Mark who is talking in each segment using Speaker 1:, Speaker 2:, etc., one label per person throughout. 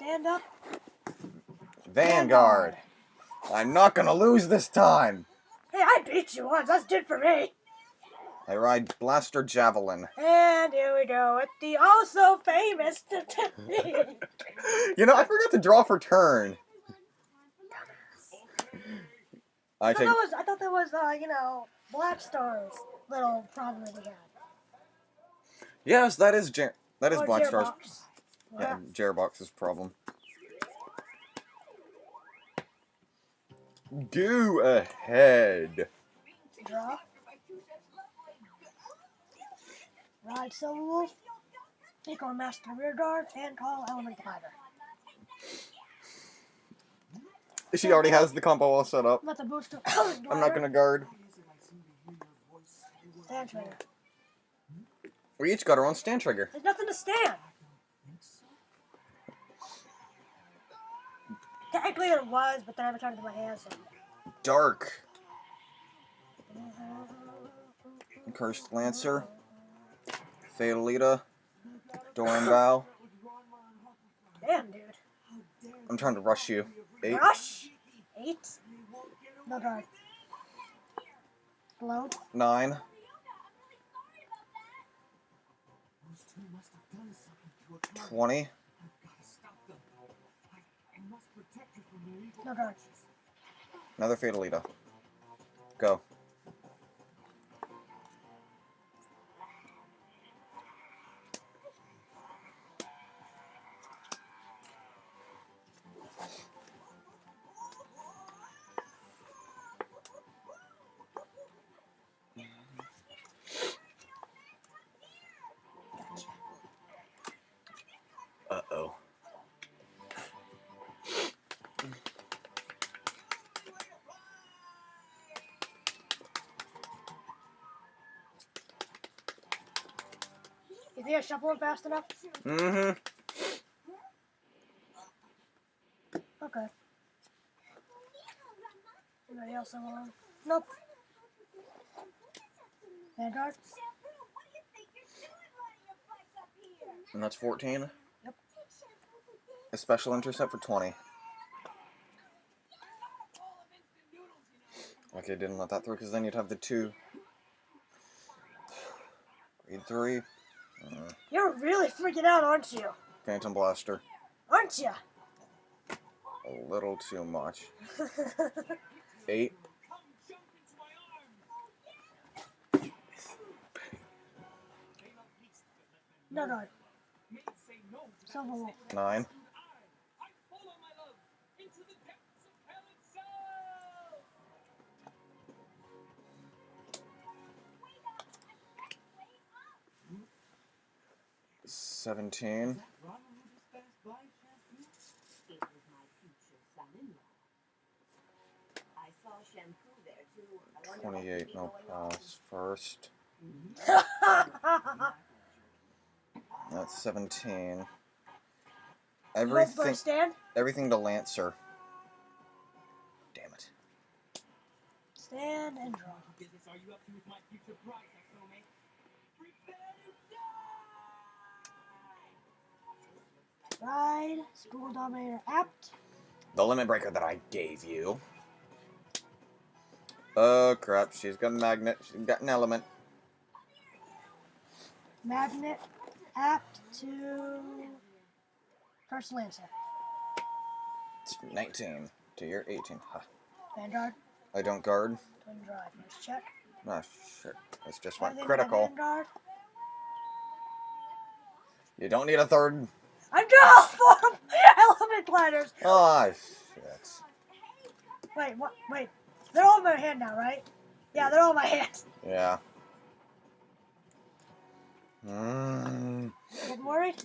Speaker 1: stand up.
Speaker 2: Vanguard. I'm not gonna lose this time.
Speaker 1: Hey, I beat you once. That's good for me.
Speaker 2: I ride Blaster Javelin.
Speaker 1: And here we go with the also famous technique.
Speaker 2: You know, I forgot to draw for turn.
Speaker 1: I thought that was you know, Black Star's little problem that he had.
Speaker 2: Yes, that is Black Star's.
Speaker 1: Gearbox.
Speaker 2: Yeah, Jerbox's problem. Go ahead.
Speaker 1: Draw. Ride Silver Wolf. Take on Master Rear Guard and call Element Glider.
Speaker 2: She already has the combo all set up.
Speaker 1: Let the booster.
Speaker 2: I'm not gonna guard.
Speaker 1: Stand trigger.
Speaker 2: We each got our own stand trigger.
Speaker 1: There's nothing to stand. Technically it was, but then I returned it to my hands. So.
Speaker 2: Dark. Cursed Lancer. Fatalita. Doran Bow.
Speaker 1: Damn, dude.
Speaker 2: I'm trying to rush you. 8.
Speaker 1: Rush? 8? No guard. Load?
Speaker 2: 9. 20.
Speaker 1: No guard.
Speaker 2: Another Fatalita. Go. Uh-oh.
Speaker 1: You think I shuffle it fast enough?
Speaker 2: Mm-hmm.
Speaker 1: Okay. Anybody else along? Nope. Vanguard?
Speaker 2: And that's 14.
Speaker 1: Yep.
Speaker 2: A special intercept for 20. Okay, didn't let that through because then you'd have the 2. Grade 3.
Speaker 1: You're really freaking out, aren't you?
Speaker 2: Phantom Blaster.
Speaker 1: Aren't you?
Speaker 2: A little too much. 8.
Speaker 1: No guard. Silver Wolf.
Speaker 2: 9. $17. 28, no pass. First. That's 17. Everything to Lancer. Damn it.
Speaker 1: Stand and draw. Ride, School Dominator apt.
Speaker 2: The limit breaker that I gave you. Oh crap, she's got a magnet, she's got an element.
Speaker 1: Magnet apt to First Lancer.
Speaker 2: It's 19 to your 18. Huh.
Speaker 1: Vanguard.
Speaker 2: I don't guard.
Speaker 1: Twin drive. First check.
Speaker 2: Ah, shit. That's just went
Speaker 1: Everything
Speaker 2: critical.
Speaker 1: Vanguard.
Speaker 2: You don't need a third.
Speaker 1: I'm draw for element gliders.
Speaker 2: Ah, shit.
Speaker 1: Wait, what? Wait. They're all in my hand now, right? Yeah, they're all in my hand.
Speaker 2: Yeah.
Speaker 1: Getting worried?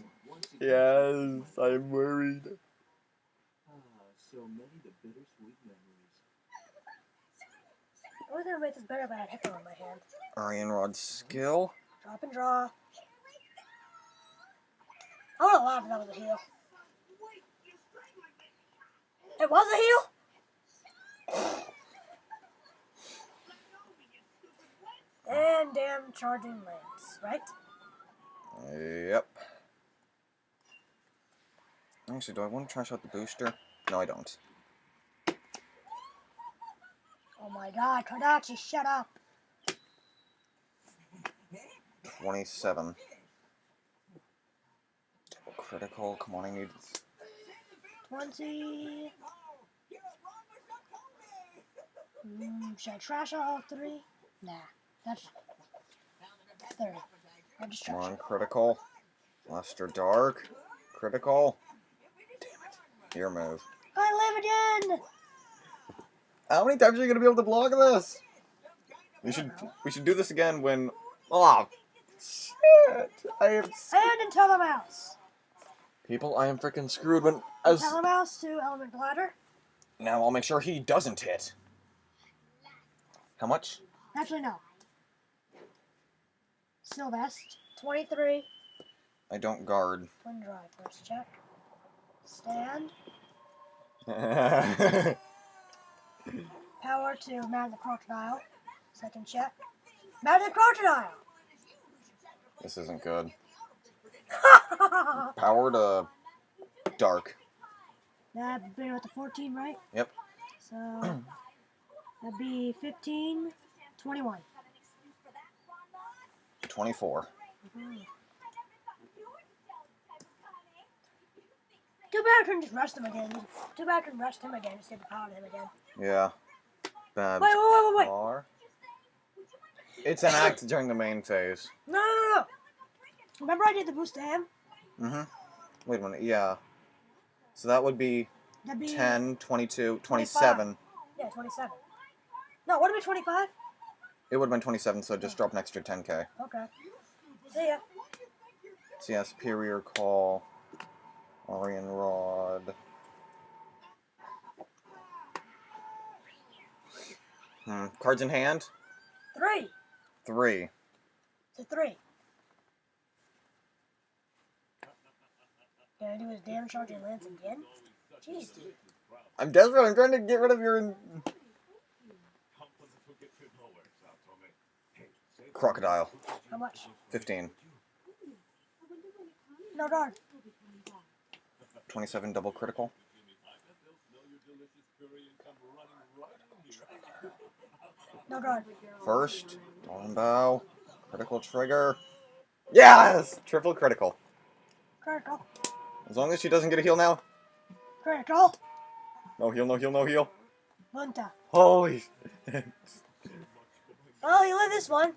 Speaker 2: Yes, I'm worried.
Speaker 3: So many the bittersweet memories.
Speaker 1: I was gonna make this better if I had Hippo in my hand.
Speaker 2: Iron Rod skill.
Speaker 1: Drop and draw. I would have laughed if that was a heal. It was a heal? And damn charging lance, right?
Speaker 2: Yep. Actually, do I want to trash out the booster? No, I don't.
Speaker 1: Oh my god, Kadachi, shut up.
Speaker 2: 27. Double critical. Come on, I need...
Speaker 1: 20. Should I trash out all 3? Nah, that's 30. I'll just
Speaker 2: Come
Speaker 1: trash
Speaker 2: on,
Speaker 1: it.
Speaker 2: critical. Luster Dark. Critical. Damn it. Your move.
Speaker 1: I live again!
Speaker 2: How many times are you gonna be able to block this? We should do this again when... Oh, shit! I am...
Speaker 1: And Telemouse.
Speaker 2: People, I am freaking screwed when...
Speaker 1: Telemouse to Element Glider.
Speaker 2: Now I'll make sure he doesn't hit. How much?
Speaker 1: Actually, no. Sylvest, 23.
Speaker 2: I don't guard.
Speaker 1: Twin Drive, first check. Stand. Power to Mad the Crocodile. Second check. Mad the Crocodile!
Speaker 2: This isn't good. Power to Dark.
Speaker 1: That'd be with the 14, right?
Speaker 2: Yep.
Speaker 1: So, that'd be 15, 21.
Speaker 2: 24.
Speaker 1: Too bad I couldn't just rest him again. Too bad I couldn't rest him again instead of power him again.
Speaker 2: Yeah. Bad.
Speaker 1: Wait.
Speaker 2: Bar. It's an act during the main phase.
Speaker 1: No. Remember I did the boost to him?
Speaker 2: Mm-hmm. Wait a minute, yeah. So that would be
Speaker 1: That'd be
Speaker 2: 10, 22,
Speaker 1: 25.
Speaker 2: 27.
Speaker 1: Yeah, 27. No, would it be 25?
Speaker 2: It would have been 27, so just drop an extra 10k.
Speaker 1: Okay. See ya.
Speaker 2: So yeah, Superior Call. Orion Rod. Cards in hand?
Speaker 1: 3.
Speaker 2: 3.
Speaker 1: It's a 3. Can I do his damn charging lance again? Jeez, dude.
Speaker 2: I'm desperate. I'm trying to get rid of your... Crocodile.
Speaker 1: How much?
Speaker 2: 15.
Speaker 1: No guard.
Speaker 2: 27 double critical.
Speaker 1: No guard.
Speaker 2: First. Rolling bow. Critical trigger. Yes! Triple critical.
Speaker 1: Critical.
Speaker 2: As long as she doesn't get a heal now.
Speaker 1: Critical.
Speaker 2: No heal, no heal, no heal.
Speaker 1: Bunta.
Speaker 2: Holy...
Speaker 1: Oh, you live this one.